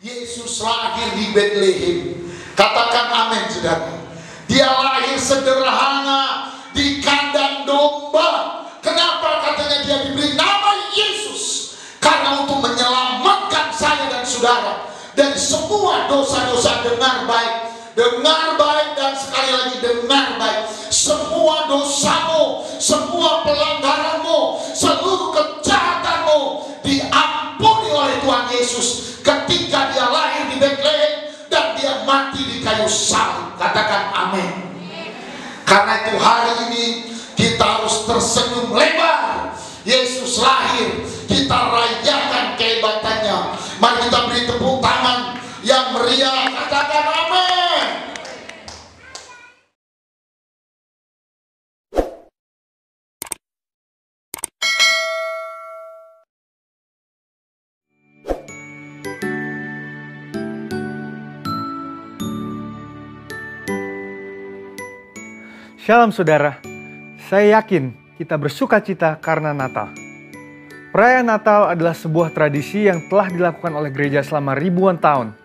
Yesus lahir di Bethlehem. Katakan amin, saudara. Dia lahir sederhana di kandang domba. Kenapa katanya dia diberi nama Yesus? Karena untuk menyelamatkan saya dan saudara dari semua dosa-dosa. Dengar baik, dengar baik, dan sekali lagi dengar baik. Semua dosamu, semua pelanggaranmu, seluruh kejahatanmu diampuni oleh Tuhan Yesus ketika dia lahir di Bethlehem dan dia mati di kayu salib. Katakan amin. Karena itu hari ini kita harus tersenyum lebar. Yesus lahir, kita rayakan kehebatannya. Mari kita beri tepuk tangan yang meriah. Katakan amin. Shalom saudara, saya yakin kita bersuka cita karena Natal. Perayaan Natal adalah sebuah tradisi yang telah dilakukan oleh gereja selama ribuan tahun.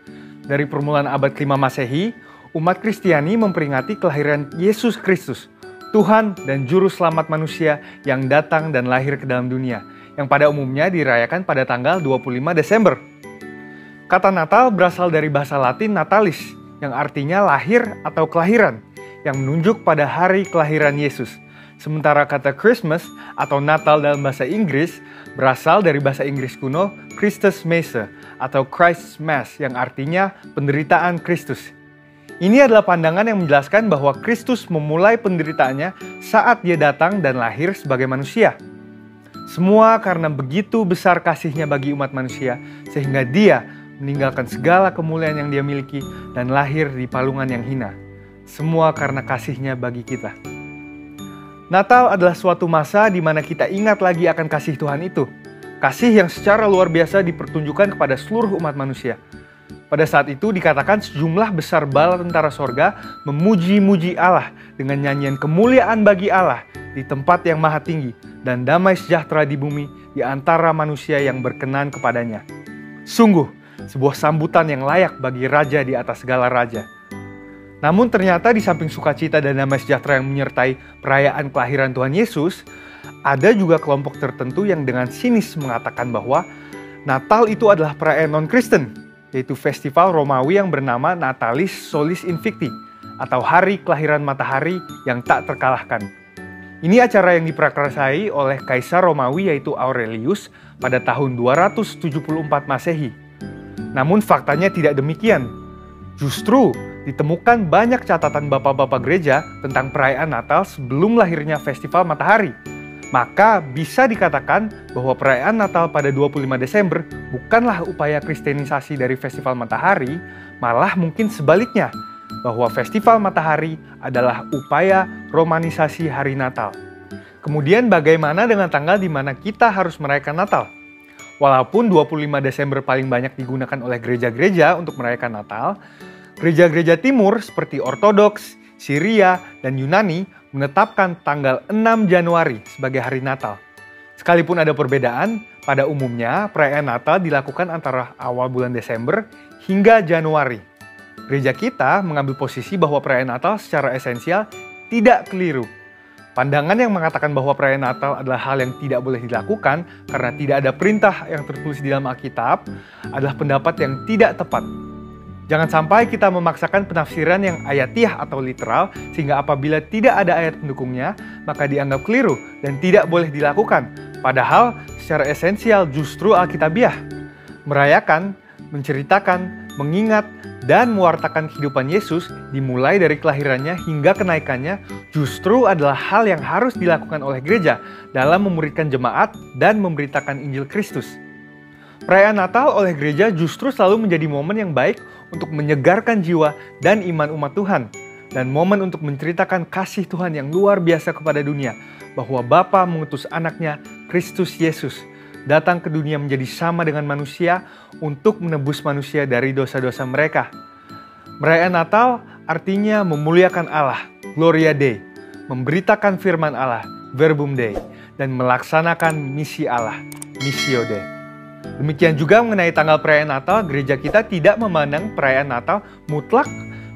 Dari permulaan abad ke-5 Masehi, umat Kristiani memperingati kelahiran Yesus Kristus, Tuhan dan Juru Selamat manusia yang datang dan lahir ke dalam dunia, yang pada umumnya dirayakan pada tanggal 25 Desember. Kata Natal berasal dari bahasa Latin natalis, yang artinya lahir atau kelahiran, yang menunjuk pada hari kelahiran Yesus. Sementara kata Christmas atau Natal dalam bahasa Inggris berasal dari bahasa Inggris kuno Christus Messe atau Christ's Mass yang artinya penderitaan Kristus. Ini adalah pandangan yang menjelaskan bahwa Kristus memulai penderitaannya saat dia datang dan lahir sebagai manusia. Semua karena begitu besar kasihnya bagi umat manusia sehingga dia meninggalkan segala kemuliaan yang dia miliki dan lahir di palungan yang hina. Semua karena kasihnya bagi kita. Natal adalah suatu masa di mana kita ingat lagi akan kasih Tuhan itu. Kasih yang secara luar biasa dipertunjukkan kepada seluruh umat manusia. Pada saat itu dikatakan sejumlah besar bala tentara sorga memuji-muji Allah dengan nyanyian kemuliaan bagi Allah di tempat yang maha tinggi dan damai sejahtera di bumi di antara manusia yang berkenan kepadanya. Sungguh, sebuah sambutan yang layak bagi raja di atas segala raja. Namun ternyata di samping sukacita dan damai sejahtera yang menyertai perayaan kelahiran Tuhan Yesus, ada juga kelompok tertentu yang dengan sinis mengatakan bahwa Natal itu adalah perayaan non-Kristen, yaitu festival Romawi yang bernama Natalis Solis Invicti, atau Hari Kelahiran Matahari yang tak terkalahkan. Ini acara yang diprakarsai oleh Kaisar Romawi yaitu Aurelius pada tahun 274 Masehi. Namun faktanya tidak demikian. Justru ditemukan banyak catatan bapak-bapak gereja tentang perayaan Natal sebelum lahirnya festival matahari. Maka bisa dikatakan bahwa perayaan Natal pada 25 Desember bukanlah upaya kristenisasi dari festival matahari, malah mungkin sebaliknya, bahwa festival matahari adalah upaya romanisasi hari Natal. Kemudian bagaimana dengan tanggal di mana kita harus merayakan Natal? Walaupun 25 Desember paling banyak digunakan oleh gereja-gereja untuk merayakan Natal, gereja-gereja timur seperti Ortodoks, Syria, dan Yunani menetapkan tanggal 6 Januari sebagai hari Natal. Sekalipun ada perbedaan, pada umumnya perayaan Natal dilakukan antara awal bulan Desember hingga Januari. Gereja kita mengambil posisi bahwa perayaan Natal secara esensial tidak keliru. Pandangan yang mengatakan bahwa perayaan Natal adalah hal yang tidak boleh dilakukan karena tidak ada perintah yang tertulis di dalam Alkitab adalah pendapat yang tidak tepat. Jangan sampai kita memaksakan penafsiran yang ayatiah atau literal sehingga apabila tidak ada ayat pendukungnya, maka dianggap keliru dan tidak boleh dilakukan. Padahal secara esensial justru Alkitabiah. Merayakan, menceritakan, mengingat, dan mewartakan kehidupan Yesus dimulai dari kelahirannya hingga kenaikannya justru adalah hal yang harus dilakukan oleh gereja dalam memuridkan jemaat dan memberitakan Injil Kristus. Perayaan Natal oleh gereja justru selalu menjadi momen yang baik untuk menyegarkan jiwa dan iman umat Tuhan, dan momen untuk menceritakan kasih Tuhan yang luar biasa kepada dunia, bahwa Bapa mengutus anaknya, Kristus Yesus, datang ke dunia menjadi sama dengan manusia untuk menebus manusia dari dosa-dosa mereka. Perayaan Natal artinya memuliakan Allah, Gloria Dei, memberitakan firman Allah, Verbum Dei, dan melaksanakan misi Allah, Missio Dei. Demikian juga mengenai tanggal perayaan Natal, gereja kita tidak memandang perayaan Natal mutlak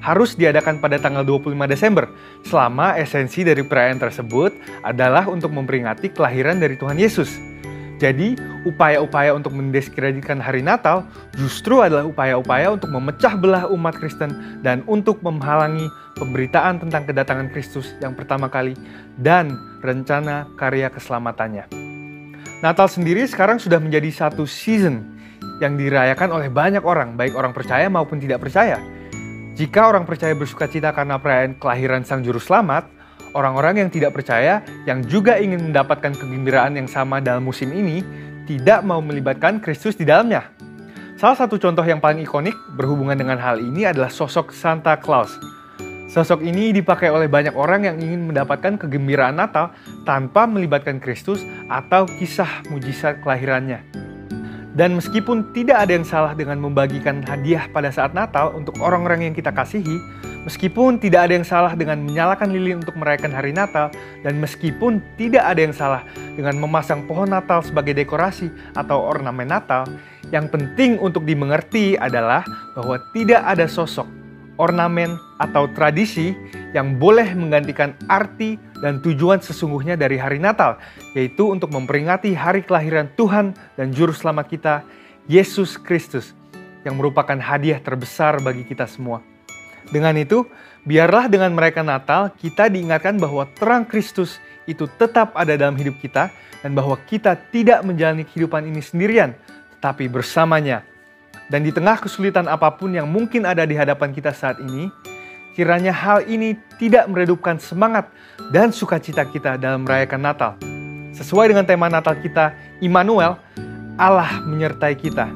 harus diadakan pada tanggal 25 Desember, selama esensi dari perayaan tersebut adalah untuk memperingati kelahiran dari Tuhan Yesus. Jadi, upaya-upaya untuk mendiskreditkan hari Natal justru adalah upaya-upaya untuk memecah belah umat Kristen dan untuk menghalangi pemberitaan tentang kedatangan Kristus yang pertama kali dan rencana karya keselamatannya. Natal sendiri sekarang sudah menjadi satu season yang dirayakan oleh banyak orang, baik orang percaya maupun tidak percaya. Jika orang percaya bersukacita karena perayaan kelahiran Sang Juru Selamat, orang-orang yang tidak percaya yang juga ingin mendapatkan kegembiraan yang sama dalam musim ini tidak mau melibatkan Kristus di dalamnya. Salah satu contoh yang paling ikonik berhubungan dengan hal ini adalah sosok Santa Claus. Sosok ini dipakai oleh banyak orang yang ingin mendapatkan kegembiraan Natal tanpa melibatkan Kristus atau kisah mujizat kelahirannya. Dan meskipun tidak ada yang salah dengan membagikan hadiah pada saat Natal untuk orang-orang yang kita kasihi, meskipun tidak ada yang salah dengan menyalakan lilin untuk merayakan hari Natal, dan meskipun tidak ada yang salah dengan memasang pohon Natal sebagai dekorasi atau ornamen Natal, yang penting untuk dimengerti adalah bahwa tidak ada sosok, ornamen, atau tradisi yang boleh menggantikan arti dan tujuan sesungguhnya dari hari Natal, yaitu untuk memperingati hari kelahiran Tuhan dan Juru Selamat kita, Yesus Kristus, yang merupakan hadiah terbesar bagi kita semua. Dengan itu, biarlah dengan merayakan Natal, kita diingatkan bahwa terang Kristus itu tetap ada dalam hidup kita, dan bahwa kita tidak menjalani kehidupan ini sendirian, tetapi bersamanya. Dan di tengah kesulitan apapun yang mungkin ada di hadapan kita saat ini, kiranya hal ini tidak meredupkan semangat dan sukacita kita dalam merayakan Natal. Sesuai dengan tema Natal kita, Immanuel, Allah menyertai kita.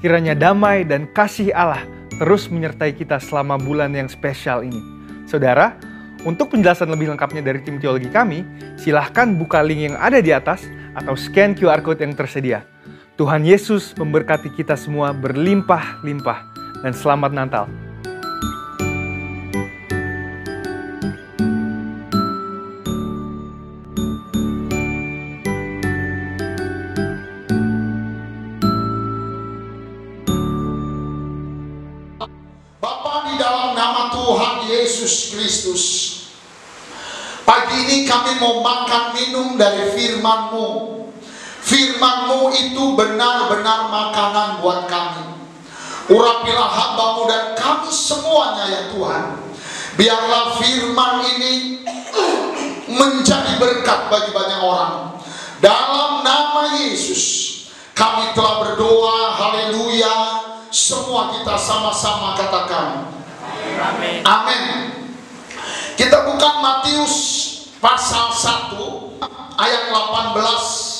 Kiranya damai dan kasih Allah terus menyertai kita selama bulan yang spesial ini. Saudara, untuk penjelasan lebih lengkapnya dari tim teologi kami, silahkan buka link yang ada di atas atau scan QR Code yang tersedia. Tuhan Yesus memberkati kita semua berlimpah-limpah, dan selamat Natal. Bapa, di dalam nama Tuhan Yesus Kristus, pagi ini kami mau makan minum dari firman-Mu. Firman-Mu itu benar-benar makanan buat kami. Urapilah hamba-Mu dan kami semuanya ya Tuhan. Biarlah firman ini menjadi berkat bagi banyak orang. Dalam nama Yesus kami telah berdoa, haleluya. Semua kita sama-sama katakan amin. Amin. Kita buka Matius pasal 1 ayat 18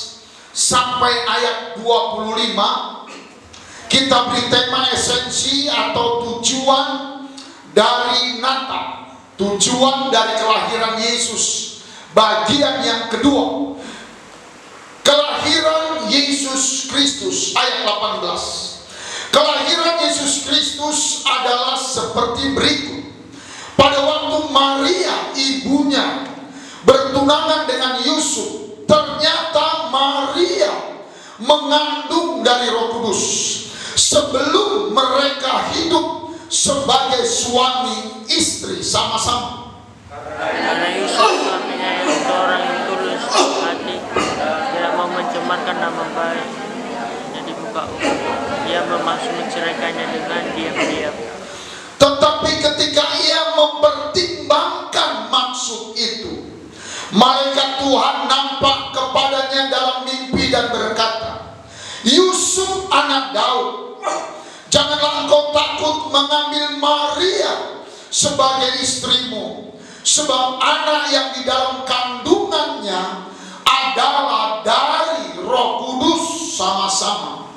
sampai ayat 25. Kita beri tema esensi atau tujuan dari Natal, tujuan dari kelahiran Yesus. Bagian yang kedua, kelahiran Yesus Kristus, ayat 18. Kelahiran Yesus Kristus adalah seperti berikut. Pada waktu Maria ibunya bertunangan dengan Yusuf, ternyata Maria mengandung dari Roh Kudus sebelum mereka hidup sebagai suami istri sama-sama. Karena Yusuf suaminya yang orang yang tulus hati, tidak mau mencemarkan nama baik, jadi buka ia bermaksud menceraikannya dengan diam-diam. Tetapi ketika ia mempertimbangkan maksud itu, malaikat Tuhan nampak kepadanya dalam mimpi dan berkata, Yusuf anak Daud, janganlah engkau takut mengambil Maria sebagai istrimu, sebab anak yang di dalam kandungannya adalah dari Roh Kudus sama-sama.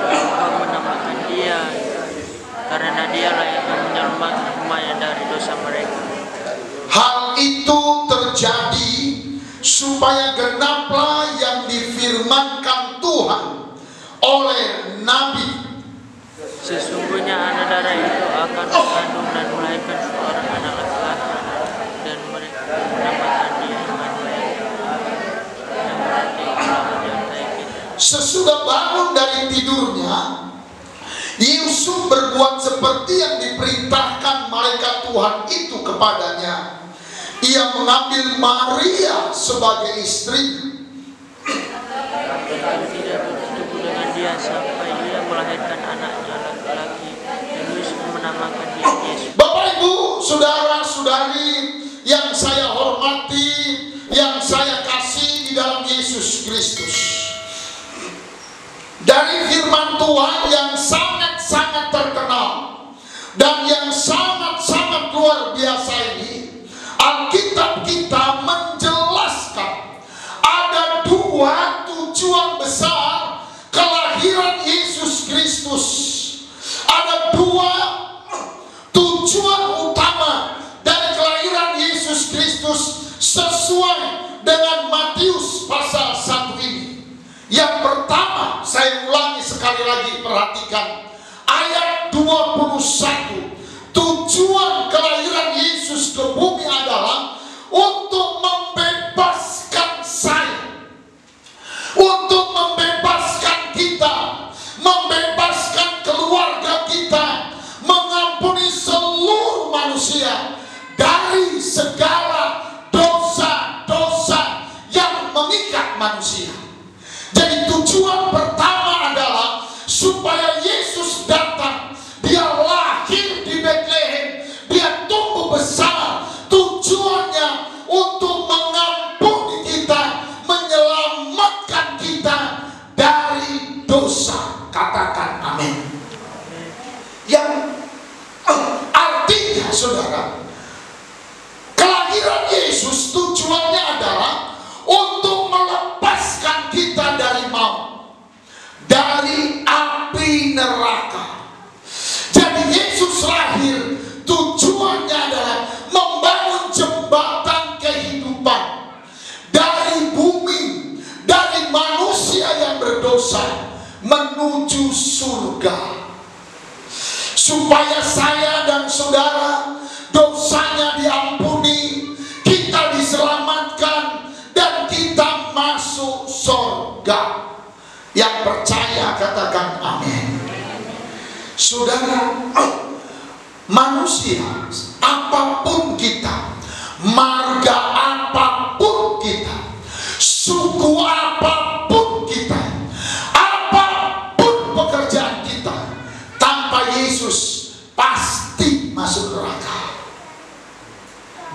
Engkau menamakan dia, karena dialah yang akan menyelamatkan umatnya dari dosa mereka. Hal itu terjadi supaya genaplah yang difirmankan Tuhan oleh Nabi. Sesungguhnya anak darah itu akan mengandung dan melahirkan seorang anak laki-laki, dan mereka menamakan dia Immanuel, yang berarti seperti yang diperintahkan malaikat Tuhan itu kepadanya. Ia mengambil Maria sebagai istrinya. Dan tidak bersetubuh dengan dia sampai ia melahirkan anaknya laki-laki, dan Yusuf menamakan dia Yesus. Bapak Ibu, saudara-saudari yang saya hormati, yang saya kasih di dalam Yesus Kristus, dari firman Tuhan yang sangat-sangat terkenal dan yang sangat-sangat luar biasa ini, Alkitab kita menjelaskan ada dua tujuan besar kelahiran Yesus Kristus. Ada dua tujuan utama dari kelahiran Yesus Kristus sesuai dengan Matius pasal 1 ini. Yang pertama, saya ulangi sekali lagi, perhatikan ayat 21. Tujuan kelahiran Yesus ke bumi adalah untuk membebaskan saya, untuk membebaskan kita, membebaskan keluarga kita, mengampuni seluruh manusia dari segala dosa-dosa yang mengikat manusia. Jadi tujuan pertama adalah supaya Yesus datang, dia lahir di Bethlehem, dia tumbuh besar. Tujuannya untuk mengampuni kita, menyelamatkan kita dari dosa. Katakan amin. Yang artinya, saudara, kelahiran Yesus tujuannya adalah untuk melepaskan kita dari maut, dari api neraka. Jadi Yesus lahir tujuannya adalah membangun jembatan kehidupan dari bumi, dari manusia yang berdosa menuju surga, supaya saya dan saudara dosanya diampuni, kita diselamatkan, dan kita masuk surga. Yang percaya katakan amin. Saudara, manusia apapun kita, marga apapun kita, suku apapun kita, apapun pekerjaan kita, tanpa Yesus pasti masuk neraka.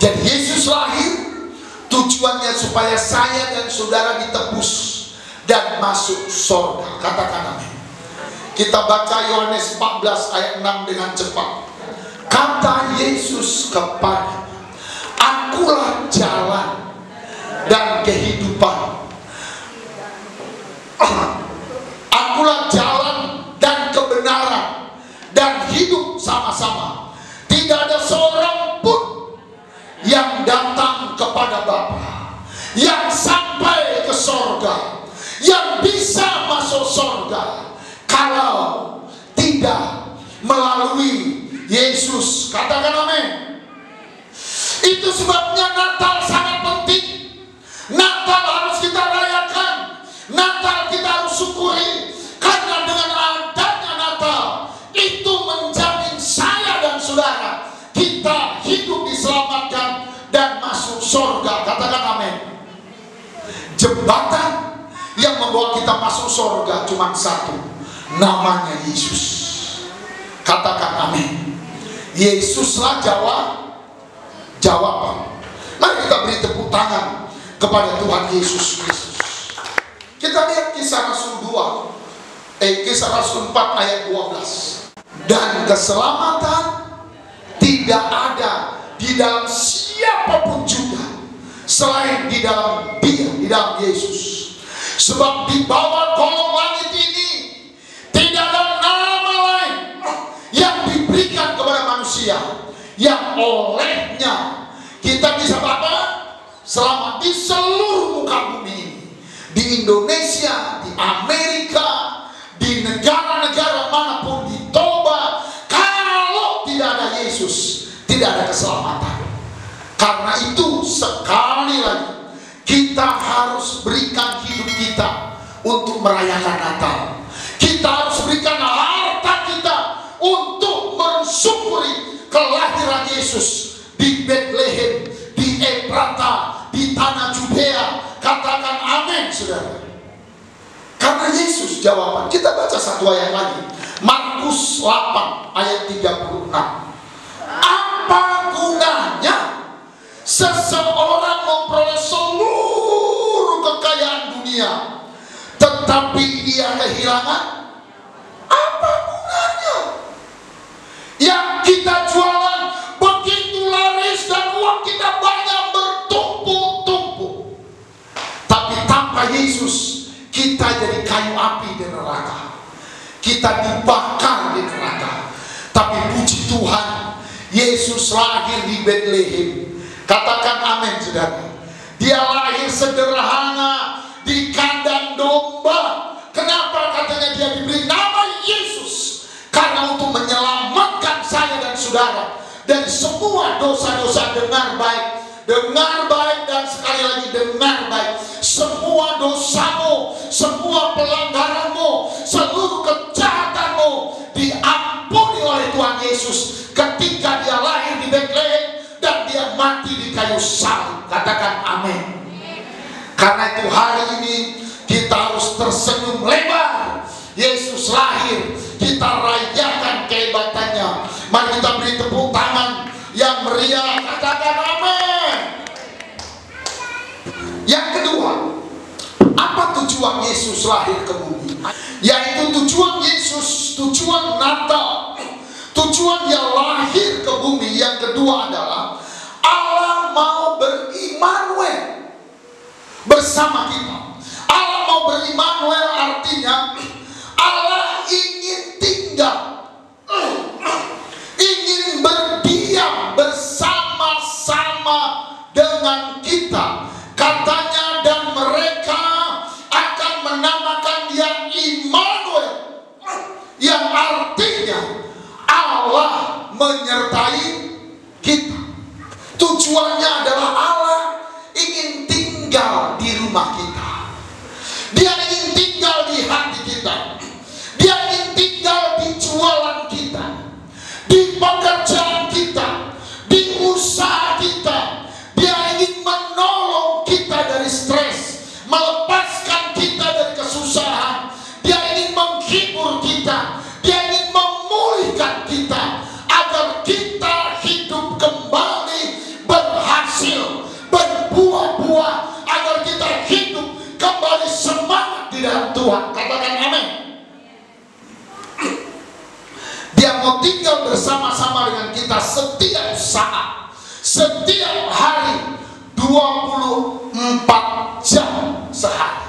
Jadi Yesus lahir tujuannya supaya saya dan saudara ditebus dan masuk surga. Katakan amin. Kita baca Yohanes 14 ayat 6 dengan cepat. Kata Yesus kepada, akulah jalan dan kehidupan. Akulah jalan dan kebenaran dan hidup sama-sama. Tidak ada seorang pun yang datang kepada Bapa, yang sampai ke surga, yang bisa masuk surga, kalau tidak melalui Yesus. Katakan amin. Itu sebabnya Natal sangat penting. Natal harus kita rayakan, Natal kita harus syukuri, karena dengan adanya Natal itu menjamin saya dan saudara kita hidup diselamatkan dan masuk surga. Katakan amin. Jembatan yang membawa kita masuk surga cuma satu, namanya Yesus. Katakan amin. Yesuslah jawaban. Mari kita beri tepuk tangan kepada Tuhan Yesus Kristus. Kita lihat Kisah Rasul 2, Kisah Rasul 4 ayat 12. Dan keselamatan tidak ada di dalam siapapun juga selain di dalam Dia, di dalam Yesus. Sebab di bawah kolong langit ini tidak ada nama lain yang diberikan kepada manusia yang olehnya kita bisa selamat di seluruh muka bumi ini. Di Indonesia, di Amerika, di negara-negara manapun, di Toba, kalau tidak ada Yesus, tidak ada keselamatan. Karena itu sekali lagi kita harus berikan hidup kita untuk merayakan Natal. Kita harus berikan harta kita untuk kelahiran Yesus di Bethlehem, di Efrata, di tanah Judea. Katakan amin, saudara. Karena Yesus jawaban. Kita baca satu ayat lagi, Markus 8 ayat 36. Apa gunanya seseorang memperoleh seluruh kekayaan dunia, tetapi ia kehilangan? Apa gunanya? Yang kita jualan begitu laris dan uang kita banyak bertumpuk-tumpuk, tapi tanpa Yesus kita jadi kayu api di neraka. Kita dibakar di neraka. Tapi puji Tuhan, Yesus lahir di Bethlehem. Katakan amin, saudara. Dia lahir sederhana di kandang domba. Kenapa katanya dia diberi nama Yesus? Karena untuk menyelamatkan saya dan saudara dari semua dosa-dosa. Dengar baik. Dengar baik dan sekali lagi dengar baik. Semua dosamu, semua pelanggaranmu, seluruh kejahatanmu diampuni oleh Tuhan Yesus ketika dia lahir di Bethlehem dan dia mati di kayu salib. Katakan amin. Karena itu hari ini kita harus tersenyum lebar. Yesus lahir, kita rayakan kehebatannya. Mari kita beri tepuk tangan yang meriah. Katakan amin. Yang kedua, apa tujuan Yesus lahir ke bumi? Yaitu tujuan Yesus, tujuan Natal, tujuan dia lahir ke bumi. Yang kedua adalah Allah mau berimmanuel bersama kita. Allah mau berimmanuel artinya Allah ingin tinggal, ingin berdiam bersama-sama dengan kita. Katanya, dan mereka akan menamakan dia Immanuel, yang artinya Allah menyertai kita. Tujuannya adalah Allah ingin tinggal di rumah kita. Dia ingin tinggal di hati kita. Dia ingin tinggal di jualan kita, di pekerjaan kita, di usaha kita. Dia ingin menolong kita dari stres, melepaskan kita dari kesusahan. Dia ingin menghibur kita. Dia ingin memulihkan kita agar kita hidup kembali berhasil, berbuah-buah, agar kita hidup kembali semangat di dalam Tuhan. Katakan amin. Dia mau tinggal bersama-sama dengan kita setiap saat, setiap hari, 24 jam sehari.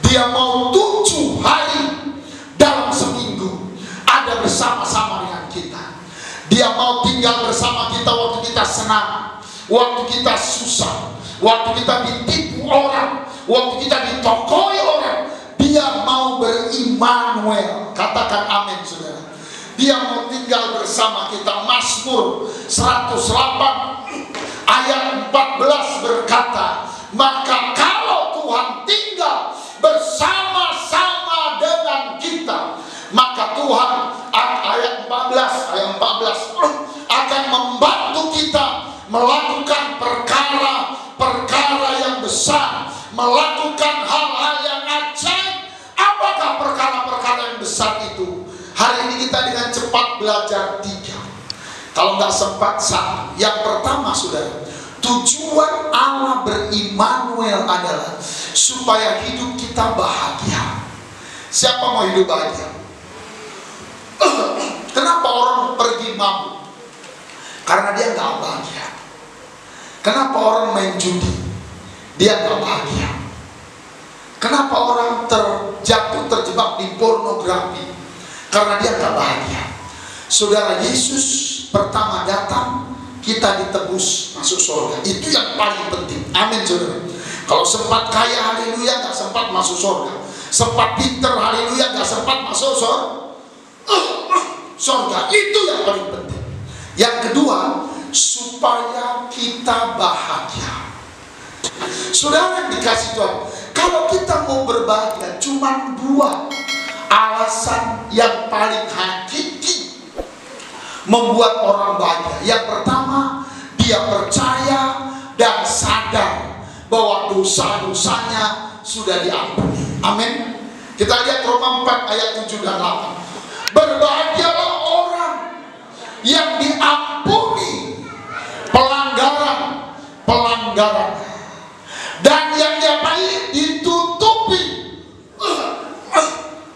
Dia mau 7 hari dalam seminggu ada bersama-sama dengan kita. Dia mau tinggal bersama kita waktu kita senang, waktu kita susah, waktu kita ditipu orang, waktu kita ditokoi orang. Dia mau berimmanuel. Katakan amin, saudara. Dia mau tinggal bersama kita. Mazmur 108 ayat 14 berkata, maka kalau Tuhan tinggal bersama-sama dengan kita, maka Tuhan, ayat 14 akan membantu kita melakukan perkara-perkara yang besar, melakukan hal-hal yang ajaib. Apakah perkara-perkara yang besar itu? Hari ini kita dengan cepat belajar 3. Kalau nggak sempat 1. Yang pertama, saudara, tujuan Allah berimmanuel adalah supaya hidup kita bahagia. Siapa mau hidup bahagia? Kenapa orang pergi mabuk? Karena dia nggak bahagia. Kenapa orang main judi? Dia nggak bahagia. Kenapa orang terjebak di pornografi? Karena dia nggak bahagia. Saudara, Yesus pertama datang, kita ditebus masuk surga. Itu yang paling penting. Amin, saudara. Kalau sempat kaya, haleluya, nggak sempat masuk surga. Sempat pinter, haleluya, nggak sempat masuk surga. Itu yang paling penting. Yang kedua, supaya kita bahagia. Saudara yang dikasih Tuhan, kalau kita mau berbahagia, cuma 2 alasan yang paling hakiki membuat orang bahagia? Yang pertama, dia percaya dan sadar bahwa dosa-dosanya sudah diampuni. Amin. Kita lihat Roma 4 ayat 7 dan 8. Berbahagialah orang yang diampuni pelanggaran dan yang diapai ditutupi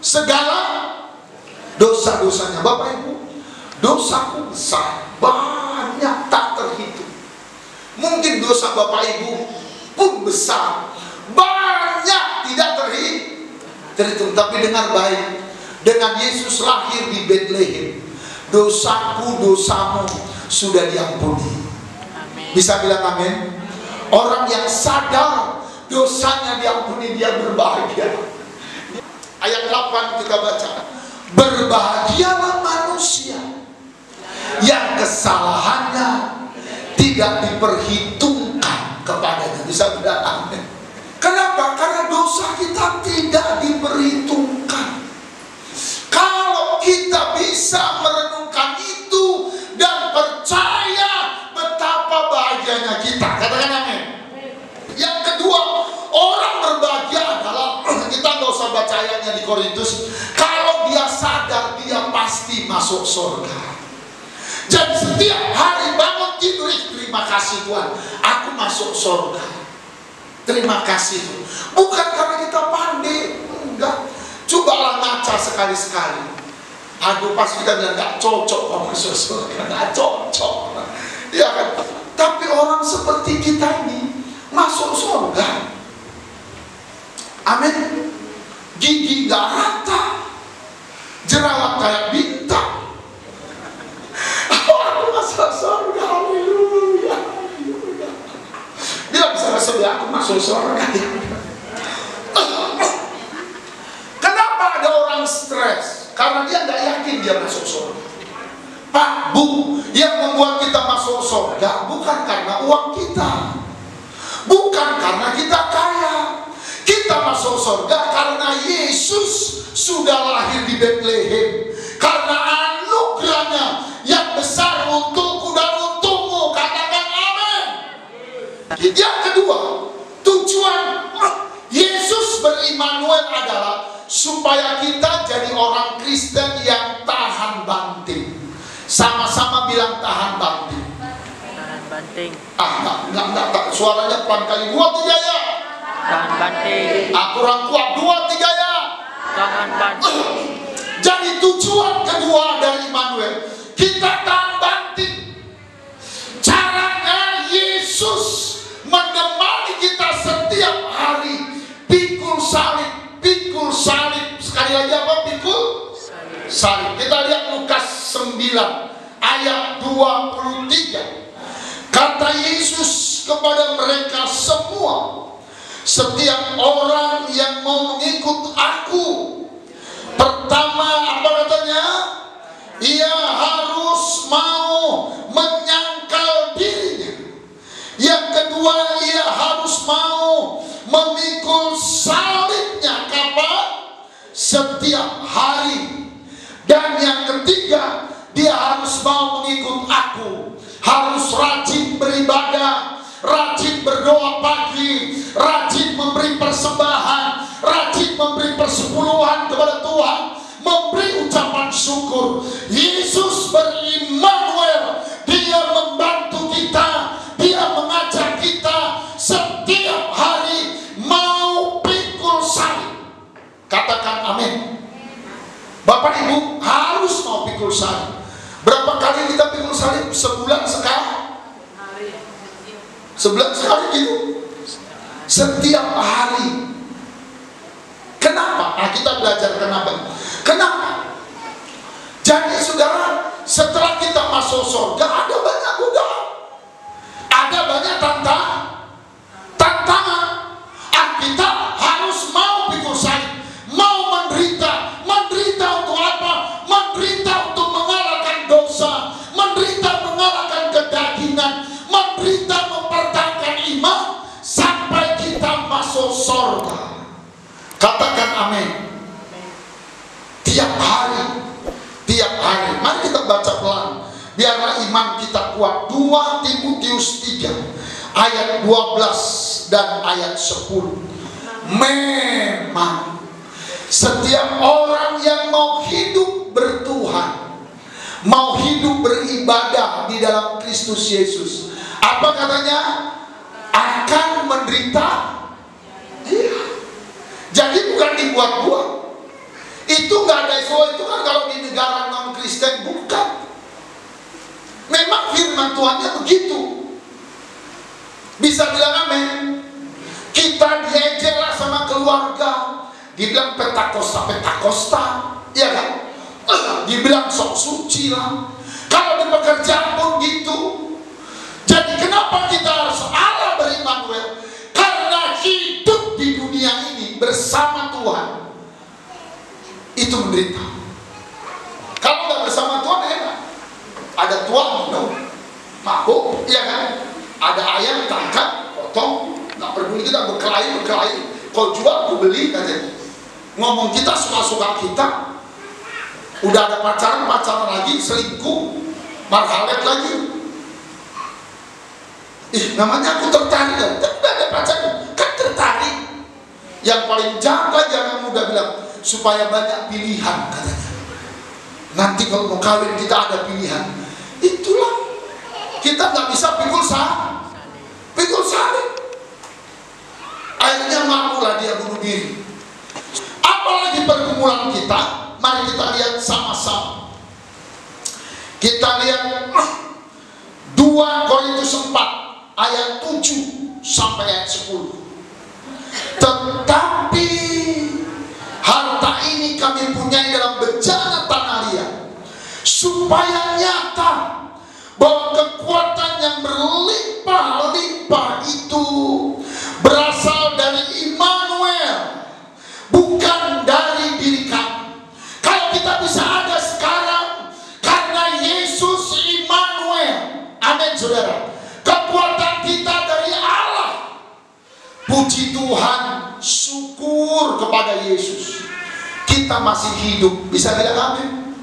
segala dosa-dosanya. Bapak Ibu, dosaku besar, banyak tak terhitung. Mungkin dosa Bapak Ibu pun besar, banyak tidak terhitung. Tapi dengar baik, dengan Yesus lahir di Bethlehem, dosaku, dosamu sudah diampuni. Bisa bilang amin? Orang yang sadar dosanya diampuni, dia berbahagia. Ayat 8 kita baca, berbahagialah manusia yang kesalahannya tidak diperhitungkan kepadanya. Bisa bilang amin? Kenapa? Karena dosa kita tidak diperhitungkan. Kalau kita bisa merenungkan itu dan percaya betapa bahagianya kita, katakan amin. Yang kedua, orang berbahagia adalah, kita nggak usah baca ayatnya di Korintus, kalau dia sadar dia pasti masuk surga. Jadi setiap hari bangun tidur, terima kasih Tuhan, aku masuk surga. Terima kasih Tuhan. Bukan karena kita pandai, enggak. Cobalah ngaca sekali-sekali. Aduh, pas kita bilang gak cocok kok masuk surga, gak cocok. Ya kan? Tapi orang seperti kita ini masuk surga. Amin. Gigi gak rata, jerawat kayak bintang. Orang masuk surga. Haleluya. Dia bisa sebelah aku masuk surga. Kenapa ada orang stres? Karena dia nggak yakin dia masuk surga. Pak, Bu, yang membuat kita masuk surga bukan karena uang kita, bukan karena kita kaya. Kita masuk surga karena Yesus sudah lahir di Bethlehem, karena anugerahnya yang besar untukku dan untukmu. Katakan amin. Yang kedua, tujuan Yesus ber-Immanuel adalah supaya kita jadi orang Kristen yang tahan banting. Sama-sama bilang tahan banting. Tahan banting. Enggak. Suaranya pelan kali. 2, 3 ya. Tahan banting. Kurang kuat. 2, 3 ya. Tahan banting. Jadi tujuan kedua dari Immanuel, kita tahan banting. Caranya Yesus menemani kita setiap hari. Pikul salib. Sekali lagi apa? Pikul salib. Kita lihat Lukas 9 ayat 23. Kata Yesus kepada mereka semua, setiap orang yang mau mengikut aku, pertama apa katanya? Ia harus mau menyangkal dirinya. Yang kedua, ia harus mau memikul salibnya. Kapan? Setiap hari. Dan yang ketiga, dia harus mau mengikut aku, harus rajin beribadah, rajin berdoa pagi, rajin memberi persembahan, rajin memberi persepuluhan kepada Tuhan, memberi ucapan syukur. Yesus ber-Immanuel, dia membantu kita, dia mengajak kita setiap hari mau pikul salib. Katakan amin. Bapak Ibu harus mau pikul salib. Berapa kali kita pikul salib? Sebulan sekali? Sebulan sekali gitu? Setiap hari. Kenapa? Nah, kita belajar kenapa. Jadi saudara, setelah kita masuk surga, ada banyak godaan, ada banyak tantangan. Kita harus mau pikul salib, mau menderita untuk apa? Menderita untuk mengalahkan dosa, menderita mengalahkan kedagingan, menderita mempertahankan iman sampai kita masuk surga. Katakan amin. Tiap hari. Mari kita baca pelan. kita kuat. 2 Timotius 3 ayat 12 dan ayat 10. Memang setiap orang yang mau hidup bertuhan, mau hidup beribadah di dalam Kristus Yesus, apa katanya? Akan menderita. Iya. Jadi bukan dibuat-buat. Itu nggak ada itu kan kalau di negara non Kristen, bukan. Memang firman Tuhannya begitu. Bisa bilang amin. Kita diejek lah sama keluarga, dibilang petakosta, ya kan? Dibilang sok suci lah. Kalau di pekerjaan pun gitu. Jadi kenapa kita harus Allah berimanuel? Karena hidup di dunia ini bersama Tuhan itu menderita. Kalau nggak bersama Tuhan enak. Ada Tuhan dong, mabuk, ya kan? Ada ayam tangkap, potong, nggak peduli kita berkelahi. Kalau jual, aku beli katanya. Ngomong kita suka-suka kita. Udah ada pacaran lagi, selingkuh, marhalet lagi. Namanya aku tertarik kan? Tapi udah ada pacaran, kan tertarik. Yang paling jaga jangan mudah bilang supaya banyak pilihan katanya. Nanti kalau mau kawin kita ada pilihan. Itulah kita nggak bisa pikul salib. Akhirnya mampulah dia bunuh diri. Apalagi pergumulan kita, mari kita lihat sama-sama. Kita lihat 2 Korintus 4 ayat 7 sampai ayat 10. Tetapi harta ini kami punyai dalam bejana tanah liat, supaya nyata bahwa kekuatan yang berlimpah-limpah itu berasal dari Immanuel, bukan dari diri kami. Kalau kita bisa ada sekarang karena Yesus Immanuel, amin saudara. Kekuatan kita dari Allah. Puji Tuhan, syukur kepada Yesus. Kita masih hidup. Bisa bilang amin?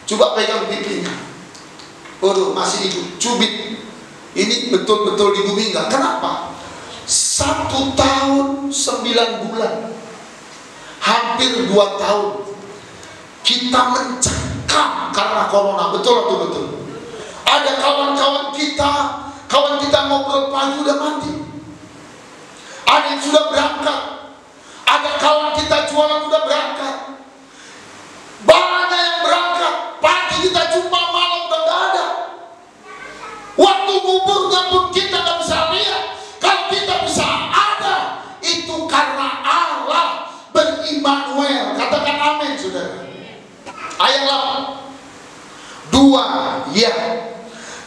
Coba pegang pipinya. Waduh, masih hidup. Cubit. Ini betul-betul di bumi enggak? Kenapa? 1 tahun 9 bulan, hampir 2 tahun kita mencekam karena corona. Betul atau betul? Ada kawan-kawan kita ngobrol pagi udah mati. Ada yang sudah berangkat. Ada kawan kita jualan udah berangkat. Banyak yang berangkat. Pagi kita jumpa, malam udah gak ada. Waktu nguburnya pun kita gak bisa lihat. Kalau kita bisa ada, itu karena Allah berimmanuel. Katakan amin saudara. Ayat 8. 2, ya,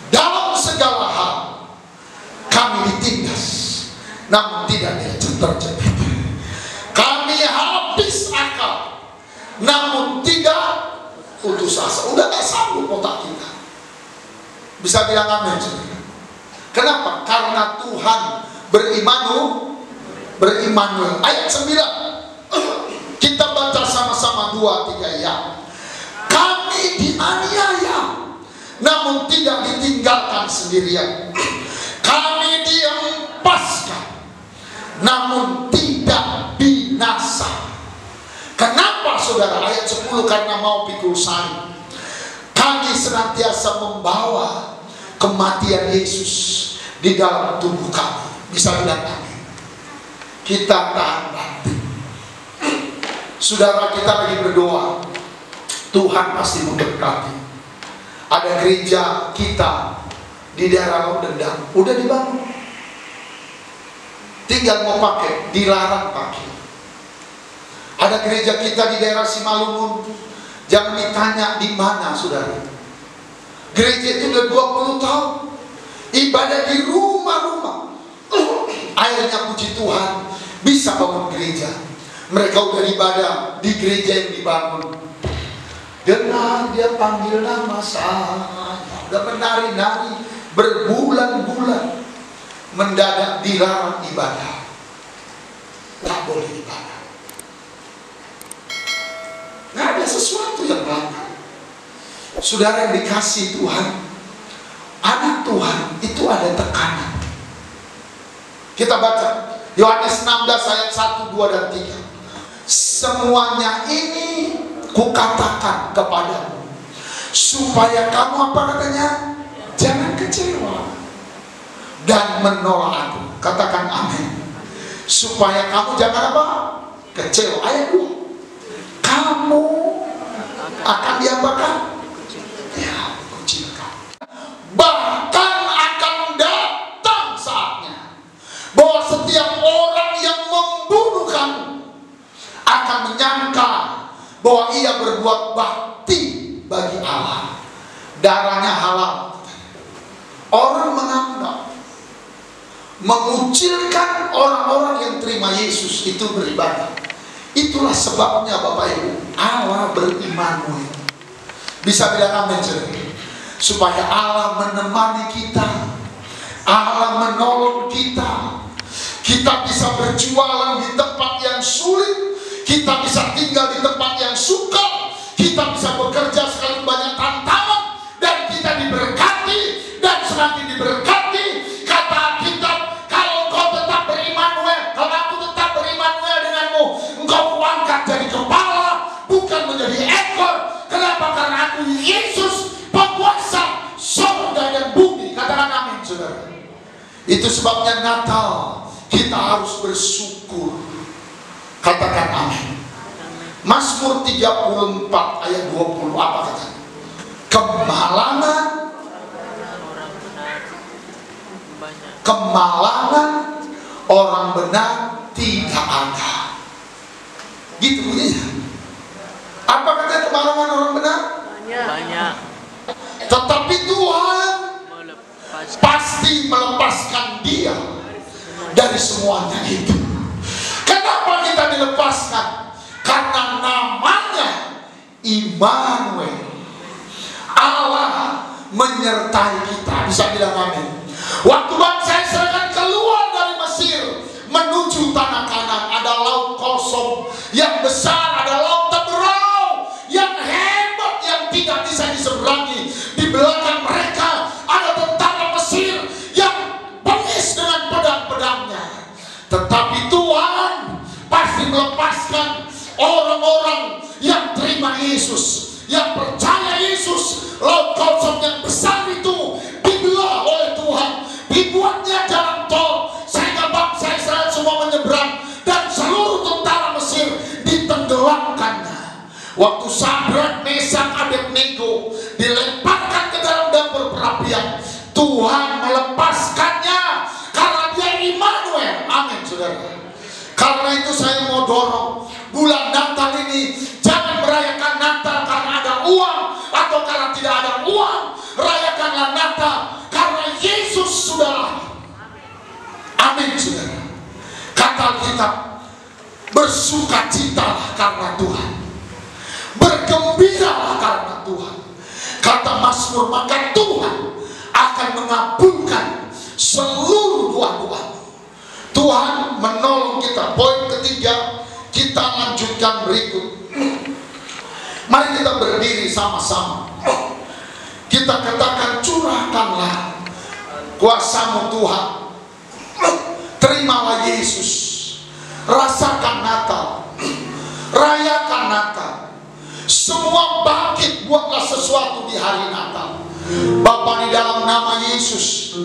dalam segala hal kami ditindas, namun tidak terjepit. Kami habis akal, namun tidak putus asa. Udah gak sanggup otak kita. Bisa bilang amin saudara. Kenapa? Karena Tuhan berimmanuel. Ayat 9 kita baca sama-sama 2, 3 ya. Kami dianiaya, namun tidak ditinggalkan sendirian. Kami dihempaskan, namun tidak binasa. Kenapa saudara? Ayat 10, karena mau pikul salib. Kami senantiasa membawa kematian Yesus di dalam tubuh kami. Bisa bilang amin. Kita tahan banting. Saudara, kita lagi berdoa, Tuhan pasti memberkati. Ada gereja kita di daerah Lodendang udah dibangun, tinggal mau pakai, dilarang pakai. Ada gereja kita di daerah Simalungun, jangan ditanya di mana saudara. Gereja itu udah 20 tahun ibadah di rumah-rumah. Akhirnya puji Tuhan bisa bangun gereja. Mereka udah ibadah di gereja yang dibangun. Dengar dia panggil nama saya, udah menari-nari berbulan-bulan, mendadak dilarang ibadah. Nggak boleh ibadah. Nggak ada sesuatu yang melanggar. Saudara yang dikasih Tuhan, ada tekanan. Kita baca Yohanes 16 ayat 1, 2, dan 3. Semuanya ini kukatakan kepadamu, supaya kamu apa katanya? Jangan kecewa dan menolak aku. Katakan amin. Supaya kamu jangan apa? Kecewa. Ayat 2. Kamu akan diapakan? Ya, kucilkan. Bahkan akan datang saatnya bahwa setiap orang yang membunuh kamu akan menyangka bahwa ia berbuat bakti bagi Allah. Darahnya halal. Orang menganggap mengucilkan orang-orang yang terima Yesus itu beribadah. Itulah sebabnya Bapak Ibu, Allah beriman. Bisa bilang amin, supaya Allah menemani kita, Allah menolong kita. Kita bisa berjualan di tempat yang sulit, kita bisa tinggal di tempat yang sukar, kita bisa bekerja sekali banyak tantangan, dan kita diberkati dan semakin diberkati. Kata Alkitab, kalau kau tetap berimanuel, kalau aku tetap berimanuel denganmu, engkau kuangkat jadi kepala, bukan menjadi ekor. Kenapa? Karena aku Yesus, penguasa surga dan bumi. Katakan amin, saudara. Itu sebabnya Natal kita harus bersyukur. Katakan amin. Mazmur 34 ayat 20 apa katanya? Kemalangan orang benar tidak ada. Gitu bunyinya. Apa katanya kemalangan orang benar? Banyak. Tetapi Tuhan pasti melepaskan dia dari semuanya itu. Kenapa kita dilepaskan? Karena namanya Immanuel. Allah menyertai kita. Bisa bilang amin. Waktu bangsa Israel kan keluar dari Mesir menuju tanah Kanan, ada laut kosong yang besar, ada laut Teberau yang hebat yang tidak bisa diseberangi. Di belakang mereka ada tentara Mesir yang bengis dengan pedang-pedangnya. Tetapi Tuhan pasti melepaskan orang-orang yang terima Yesus, yang percaya Yesus. Laut kosong yang besar itu dibelah oleh Tuhan, dibuatnya jalan tol sehingga bangsa Israel semua menyeberang, dan seluruh tentara Mesir ditenggelamkannya. Waktu Sadrak, Mesak, Abednego dilemparkan ke dalam dapur perapian, Tuhan melepaskannya karena dia Immanuel. Amin, saudara. Karena itu saya mau dorong bulan Natal ini, jangan merayakan Natal karena ada uang atau karena tidak ada uang. Rayakanlah Natal karena Yesus sudah lahir. Amin, saudara. Kata Alkitab, bersukacitalah karena Tuhan, bergembiralah karena Tuhan. Kata Mazmur, maka Tuhan akan mengabulkan seluruh doa-doa. Tuhan menolong kita. Poin ketiga, kita lanjutkan berikut. Mari kita berdiri sama-sama. Kita katakan, curahkanlah kuasa-Mu Tuhan. Terimalah Yesus. Rasakan Natal. Rayakan Natal. Semua bangkit, buatlah sesuatu di hari Natal. Bapa, di dalam nama Yesus,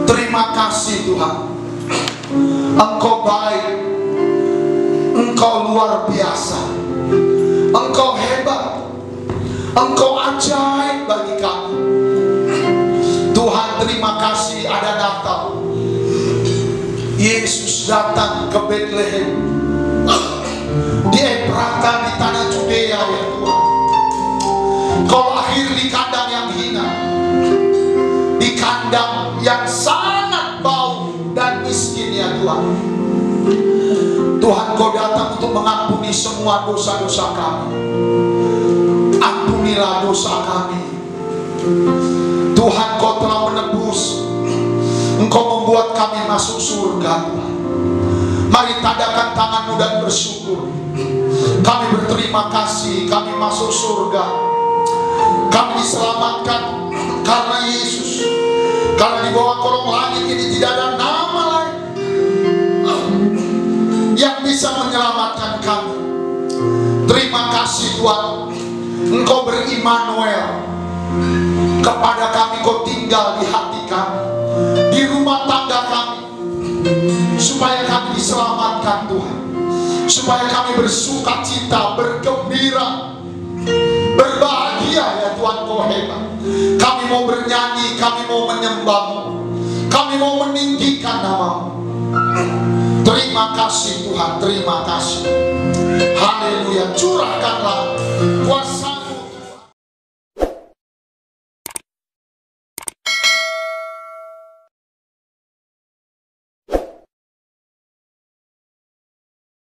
terima kasih Tuhan. Engkau baik, Engkau luar biasa, Engkau hebat, Engkau ajaib bagi kami. Tuhan, terima kasih ada Natal. Yesus datang ke Bethlehem, di Efrata, di tanah Judea, ya Tuhan. Kau lahir di kandang yang hina, di kandang yang sangat bau dan miskin, ya Tuhan. Tuhan, Kau datang untuk mengampuni semua dosa-dosa kami. Ampunilah dosa kami. Tuhan, Kau telah menebus. Engkau membuat kami masuk surga, Tuhan. Mari tadakan tanganmu dan bersyukur. Kami berterima kasih, kami masuk surga. Kami diselamatkan karena Yesus. Karena di bawah kolong langit ini tidak ada nama lain yang bisa menyelamatkan kami. Terima kasih Tuhan, Engkau beri-Immanuel kepada kami. Kau tinggal di hati kami, di rumah tangga kami, supaya kami diselamatkan Tuhan, supaya kami bersuka cita, bergembira, berbahagia ya Tuhan. Kau hebat. Kami mau bernyanyi, kami mau menyembah-Mu, kami mau meninggikan nama-Mu. Terima kasih Tuhan, terima kasih. Haleluya. Curahkanlah kuasa